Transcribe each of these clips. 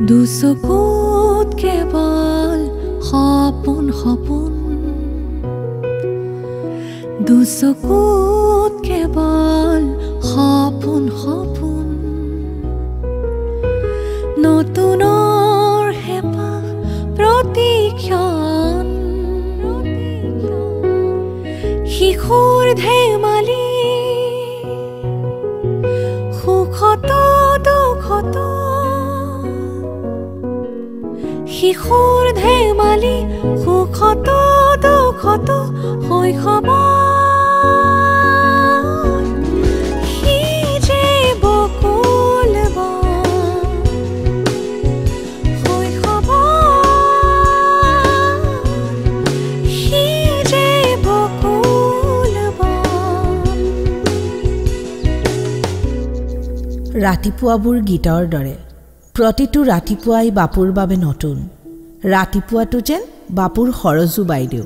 দুচকুত কেৱল সপোন সপোন, দুচকুত কেৱল সপোন সপোন, নতুনৰ হেঁপাহ প্ৰতিক্ষণ, শিশুৰ ধেমালি সুখত দুখত, শিশুৰ ধেমালি সুখত দুখত শৈশৱ সি যে বকুল শৈশৱ সি যে বকুল। ৰাতিপুৱাবোৰ গীতৰ দৰে, প্ৰতিটো ৰাতিপুৱাই বাপুৰ বাবে নতুন। ৰাতিপুৱাটো যেন বাপুৰ সৰজু বাইদেউ।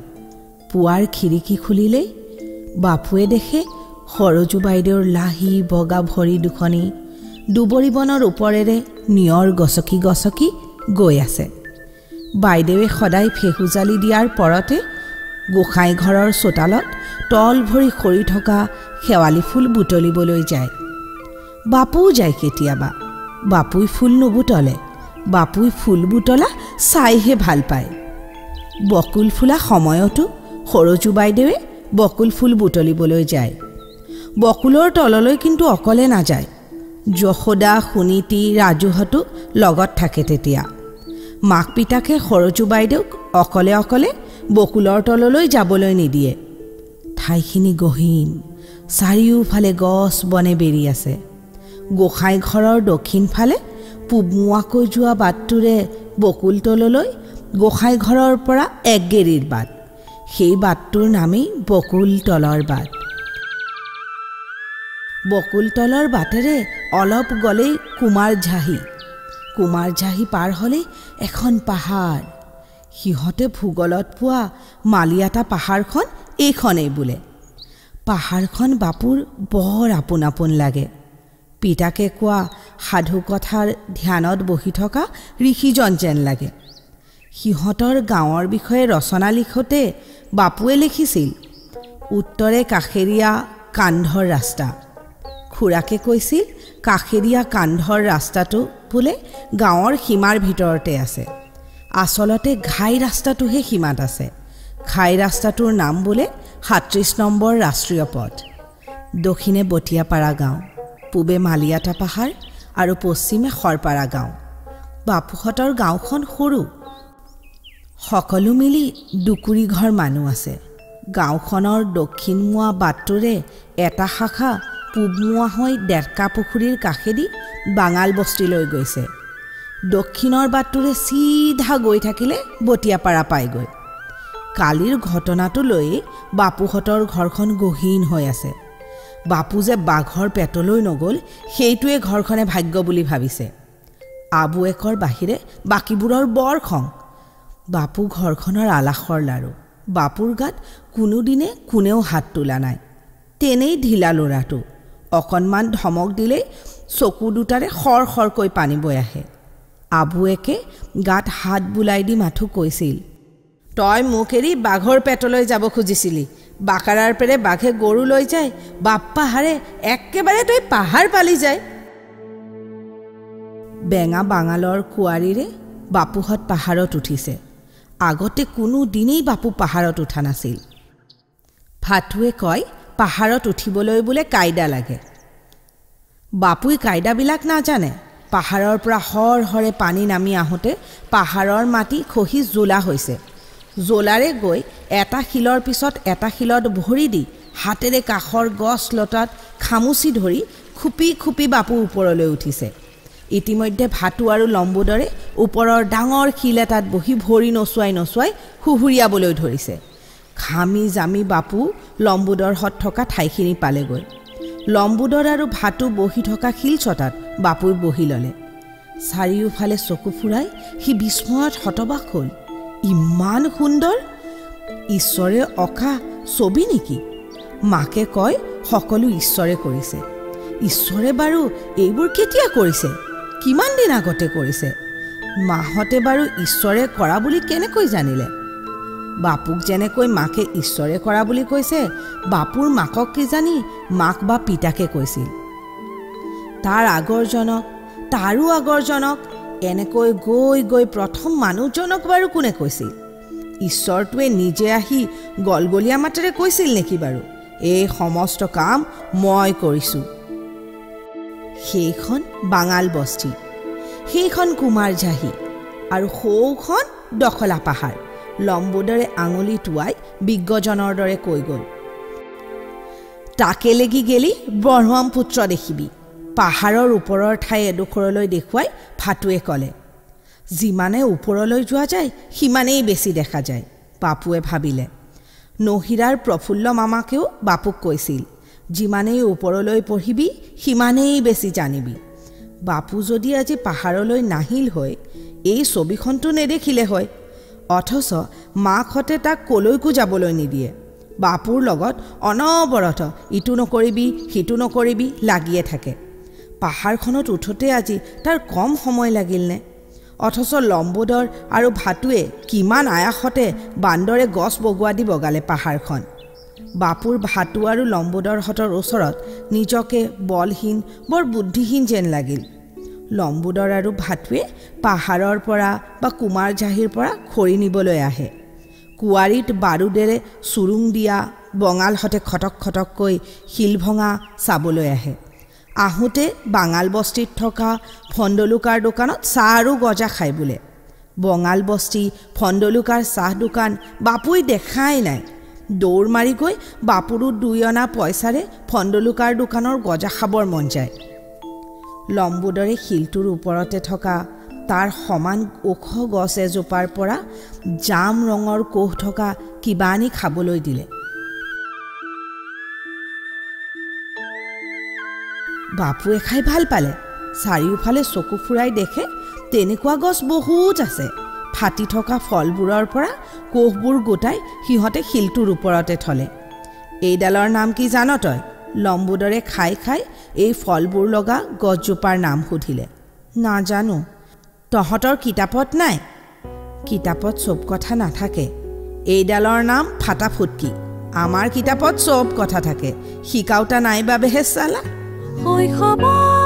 পুৱাৰ খিৰিকী খুলিলেই বাপুৱে দেখে সৰজু বাইদেউৰ লাহি বগা ভৰি দুখনি দুবৰি বনৰ ওপৰেৰে নিয়ৰ গছকি গছকি গৈ আছে। বাইদেৱে সদায় ফেহু জালি দিয়াৰ পৰতে গোসাঁই ঘৰৰ চোতালত তল ভৰি সৰি থকা শেৱালি ফুল বুটলিবলৈ যায়। বাপুও যায় কেতিয়াবা। বাপুই ফুল নুবুটলে, বাপুই ফুল বুটলা চাইহে ভাল পায়। বকুল ফুলা সময়তো সৰজু বাইদেৱে বকুল ফুল বুটলিবলৈ যায়। বকুলৰ তললৈ কিন্তু অকলে নাযায়। যশোদা, সুনীতি, ৰাজুহঁতো লগত থাকে তেতিয়া। মাক পিতাকে সৰজু বাইদেউক অকলে অকলে বকুলৰ তললৈ যাবলৈ নিদিয়ে। ঠাইখিনি গহীন, চাৰিওফালে গছ বনে বেৰি আছে। গোসাঁই ঘৰৰ দক্ষিণ ফালে পূবমুৱাকৈ যোৱা বাটটোৰে বকুল তললৈ গোসাঁই ঘৰৰ পৰা এক গেৰিৰ বাট। সেই বাটটোৰ নামেই বকুল তলৰ বাট। বকুল তলৰ বাটেৰে অলপ গ'লেই কুমাৰঝাহি। কুমাৰঝাহি পাৰ হ'লেই এখন পাহাৰ। সিহঁতে ভূগোলত পোৱা মালিয়াতা পাহাৰখন এইখনেই বোলে। পাহাৰখন বাপুৰ বৰ আপোন আপোন লাগে। পিতাকে কোৱা সাধু কথাৰ ধ্যানত বহি থকা ঋষিজন যেন লাগে। সিহঁতৰ গাঁৱৰ বিষয়ে ৰচনা লিখোঁতে বাপুৱে লিখিছিল, উত্তৰে কাষেৰীয়া কান্ধৰ ৰাস্তা। খুৰাকে কৈছিল কাষেৰীয়া কান্ধৰ ৰাস্তাটো বোলে গাঁৱৰ সীমাৰ ভিতৰতে আছে। আচলতে ঘাই ৰাস্তাটোহে সীমাত আছে। ঘাই ৰাস্তাটোৰ নাম বোলে ৩৭ নম্বৰ ৰাষ্ট্ৰীয় পথ। দক্ষিণে বটিয়াপাৰা গাঁও, পূবে মালিয়াতা পাহাৰ আৰু পশ্চিমে খৰপাৰা গাঁও। বাপুহঁতৰ গাঁওখন সৰু। সকলো মিলি দুকুৰি ঘৰ মানুহ আছে। গাঁওখনৰ দক্ষিণমুৱা বাটটোৰে এটা শাখা পূবমুৱা হৈ ডেৰকা পুখুৰীৰ কাষেদি বাঙাল বস্তিলৈ গৈছে। দক্ষিণৰ বাটটোৰে চিধা গৈ থাকিলে বটিয়াপাৰা পায়গৈ। কালিৰ ঘটনাটো লৈ বাপুহঁতৰ ঘৰখন গহীন হৈ আছে। বাপু যে বাঘৰ পেটলৈ নগ'ল সেইটোৱে ঘৰখনে ভাগ্য বুলি ভাবিছে। আবুৱেকৰ বাহিৰে বাকীবোৰৰ বৰ খং। বাপু ঘৰখনৰ আলাসৰ লাৰু। বাপুৰ গাত কোনোদিনে কোনেও হাত তোলা নাই। তেনেই ঢিলা ল'ৰাটো। অকণমান ধমক দিলেই চকু দুটাৰে খৰ খৰকৈ পানী বৈ আহে। আবুৱেকে গাত হাত বুলাই দি মাথো কৈছিল, তই মোক এৰি বাঘৰ পেটলৈ যাব খুজিছিলি। বাকাৰাৰ পেৰে বাঘে গৰু লৈ যায়, বাপ পাহাৰে একেবাৰে তই পাহাৰ পালি যায়। বেঙা বাঙালৰ কুঁৱাৰীৰে বাপুহঁত পাহাৰত উঠিছে। আগতে কোনো দিনেই বাপু পাহাৰত উঠা নাছিল। ভাটুৱে কয় পাহাৰত উঠিবলৈ বোলে কাইদা লাগে। বাপুই কাইদাবিলাক নাজানে। পাহাৰৰ পৰা হৰহৰে পানী নামি আহোঁতে পাহাৰৰ মাটি খহি জোলা হৈছে। জোলাৰে গৈ এটা শিলৰ পিছত এটা শিলত ভৰি দি হাতেৰে কাষৰ গছ লতাত খামুচি ধৰি খুপি খুপি বাপু ওপৰলৈ উঠিছে। ইতিমধ্যে ভাটু আৰু লম্বোদৰে ওপৰৰ ডাঙৰ শিল এটাত বহি ভৰি নচুৱাই নচুৱাই হুহুৰিয়াবলৈ ধৰিছে। ঘামি জামি বাপু লম্বোদৰহঁত থকা ঠাইখিনি পালেগৈ। লম্বোদৰ আৰু ভাটু বহি থকা শিল চটাত বাপুই বহি ল'লে। চাৰিওফালে চকু ফুৰাই সি বিস্ময়ত হতবাক হ'ল। ইমান সুন্দৰ! ঈশ্বৰে অঁকা ছবি নেকি? মাকে কয় সকলো ঈশ্বৰে কৰিছে। ঈশ্বৰে বাৰু এইবোৰ কেতিয়া কৰিছে? কিমান দিন আগতে কৰিছে? মাহঁতে বাৰু ঈশ্বৰে কৰা বুলি কেনেকৈ জানিলে? বাপুক যেনেকৈ মাকে ঈশ্বৰে কৰা বুলি কৈছে, বাপুৰ মাকক কিজানি মাক বা পিতাকে কৈছিল। তাৰ আগৰজনক, তাৰো আগৰজনক, এনেকৈ গৈ গৈ প্ৰথম মানুহজনক বাৰু কোনে কৈছিল? ঈশ্বৰটোৱে নিজে আহি গলগলীয়া মাতেৰে কৈছিল নেকি বাৰু, এই সমস্ত কাম মই কৰিছোঁ? সেইখন বাঙাল বস্তি, সেইখন কুমাৰঝাহি, আৰু সৌখন দখলা পাহাৰ। লম্বোদৰে আঙুলি টোৱাই বিজ্ঞজনৰ দৰে কৈ গ'ল। তাকে লাগি গেলি ব্ৰহ্মপুত্ৰ দেখিবি। পাহাৰৰ ওপৰৰ ঠাই এডোখৰলৈ দেখুৱাই ভাটুৱে ক'লে। যিমানে ওপৰলৈ যোৱা যায় সিমানেই বেছি দেখা যায়, বাপুৱে ভাবিলে। নহিৰাৰ প্ৰফুল্ল মামাকেও বাপুক কৈছিল, যিমানেই ওপৰলৈ পঢ়িবি সিমানেই বেছি জানিবি। বাপু যদি আজি পাহাৰলৈ নাহিল হয়, এই ছবিখনটো নেদেখিলে হয়। অথচ মাকহঁতে তাক কলৈকো যাবলৈ নিদিয়ে। বাপুৰ লগত অনবৰত ইটো নকৰিবি সিটো নকৰিবি লাগিয়ে থাকে। পাহাৰখনত উঠোতে আজি তাৰ কম সময় লাগিলনে? অথচ লম্বোদৰ আৰু ভাটুৱে কিমান আয়াসতে বান্দৰে গছ বগোৱা দি বগালে পাহাৰখন। বাপুৰ ভাটু আৰু লম্বোদৰহঁতৰ ওচৰত নিজকে বলহীন, বৰ বুদ্ধিহীন যেন লাগিল। লম্বোদৰ আৰু ভাটুৱে পাহাৰৰ পৰা বা কুমাৰঝাহিৰ পৰা খৰি নিবলৈ আহে। কুঁৱাৰীত বাৰুদেৰে চুৰুং দিয়া বঙালহঁতে খটক খটককৈ শিল ভঙা চাবলৈ আহে। আহোঁতে বাঙাল বস্তিত থকা ফন্দলুকাৰ দোকানত চাহ আৰু গজা খাই বোলে। বঙাল বস্তি, ফন্দলুকাৰ চাহ দোকান বাপুই দেখাই নাই। দৌৰ মাৰি গৈ বাপুৰো 2 অনা পইচাৰে ফন্দলুকাৰ দোকানৰ গজা খাবৰ মন যায়। লম্বোদৰে শিলটোৰ ওপৰতে থকা তাৰ সমান ওখ গছ এজোপাৰ পৰা জাম ৰঙৰ কোহ থকা কিবা আনি খাবলৈ দিলে। বাপুৱে খাই ভাল পালে। চাৰিওফালে চকু ফুৰাই দেখে তেনেকুৱা গছ বহুত আছে। ফাটি থকা ফলবোৰৰ পৰা কোহবোৰ গোটাই সিহঁতে শিলটোৰ ওপৰতে থলে। এইডালৰ নাম কি জান তই? লম্বোদৰে খাই খাই এই ফলবোৰ লগা গছজোপাৰ নাম সুধিলে। নাজানো। তহঁতৰ কিতাপত নাই? কিতাপত চব কথা নাথাকে। এইডালৰ নাম ফাটা ফুটকি। আমাৰ কিতাপত চব কথা থাকে, শিকাওতা নাই বাবেহে চালা। শৈশৱৰ